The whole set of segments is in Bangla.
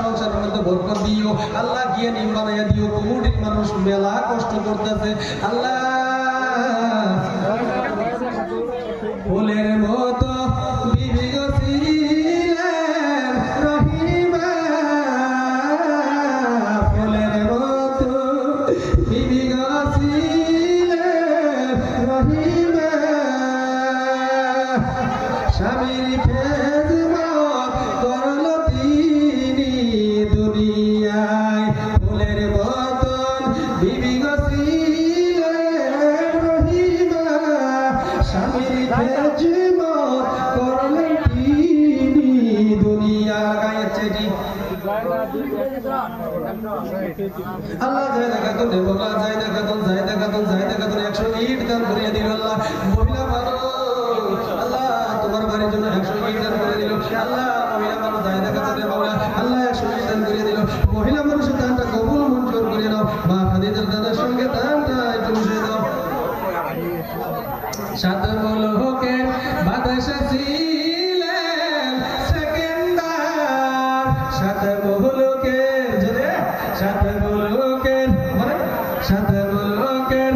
সংসারের মধ্যে বরকত দিও আল্লাহ, গিয়ে নিম বানাইয়া দিও। কমিটির মানুষ মেলা কষ্ট করতেছে আল্লাহ, ফুলের মতো বিবি গো ছিলেন রহিমা, ফুলের মতো বিবি গো ছিলেন রহিমা, স্বামীর খেদমত করল তিনি দুনিয়ায়, ফুলের মতন বিবি গো ছিলেন রহিমা, স্বামীর খেদমত করলেন তিনি দুনিয়া। গায়েছে আল্লাহ যায় দেখা তো দেব, যায় দেখা তো, যায় দেখা তো, যায় দেখা তো 100 ইট দান করিয়ে দিল আল্লাহ। মহিলা মানুষ আল্লাহ তোমার বাড়ির জন্য 100 ইট দান করে দিল আল্লাহ। মহিলা মানুষ যায় দেখা তো দেব আল্লাহ 100 ইট দান করিয়ে দিল। মহিলা মানুষের দানটা কবুল মঞ্জুর করে নাও। মা খাদিজার দানের সঙ্গে দানটা একটু মিশিয়ে দাও। সাত মুলুকের বাদশা ছিলেন সেকেন্দার, সাত মুলুকের জোরে, সাত মুলুকের মানে সাত মুলুকের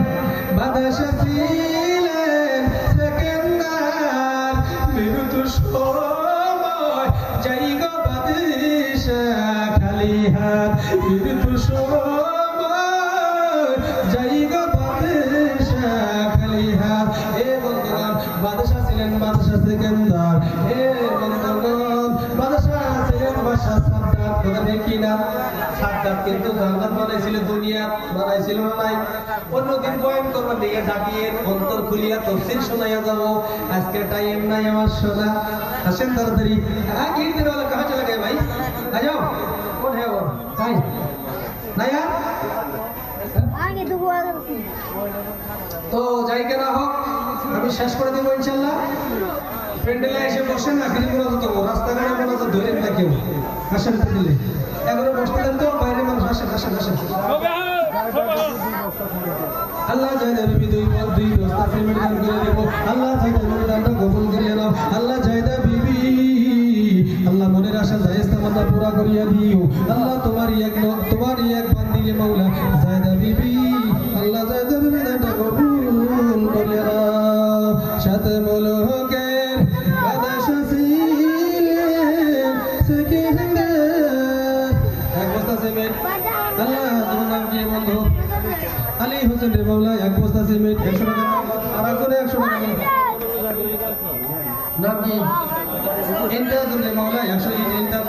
বাদশা ছিলেন সেকেন্দার, মৃত্যু সময় যাই গো বাদশা খালি হাত, মৃত্যু সময় যাই গো বাদশা খালি হাত। এ বন্ধুগণ বাদশা ছিলেন বাদশা সেকেন্দার, এ বন্ধুগণ বাদশা ছিলেন বাদশা সাদ্দাত। কথা দেখি না, সাদ্দাত কিন্তু জান্নাত বানাইছিল, দুনিয়া বানাইছিল না নাই। অন্যদিন বয়ান করবার দিকে ডাকিয়ে অন্তর খুলিয়া তফসির শোনাইয়া যাব, আজকে টাইম নাই আমার শোনা। আসেন তাড়াতাড়ি। আগে দিন वाला कहां चला गया भाई? आ जाओ। कौन है वो? भाई ना यार आगे तो वो आगे তো যাই কেনা হোক আমি শেষ করে দেবো ইনশাল্লাহ। প্যান্ডেলে এসে বসেন না, গিরি করে তো রাস্তাঘাটে কোনো তো ধরেন না কেউ। আসেন প্যান্ডেলে এখনো বসতে দেন তো, বাইরে মানুষ আসেন আসেন আসেন। আল্লাহ জায়দা বিবি দুই বস্তা সিমেন্ট দান করে দেব আল্লাহ, জায়দা বিবি দানটা কবুল করিয়ে নাও আল্লাহ। জায়দা বিবি আল্লাহ মনের আশা জায়েজ তামান্না পুরা করিয়া দিও আল্লাহ। তোমারই এক বান্দিরে মাওলা জায়দা বিবি আল্লাহ, জায়দা বিবি দানটা কবুল করিয়া নাও। সাথে মুলুকের বাদশা ছিলেন সেকেন্দার, এক বস্তা সিমেন্ট আল্লাহ। তোমার নাম কি বন্ধু? আলী হোসেন রে মাওলা, এক বস্তা সিমেন্ট 100 টাকা, আর একজনে 100 টাকা। নাম কি? ইন্টাজ রে মাওলা 100 ইন্টাজ।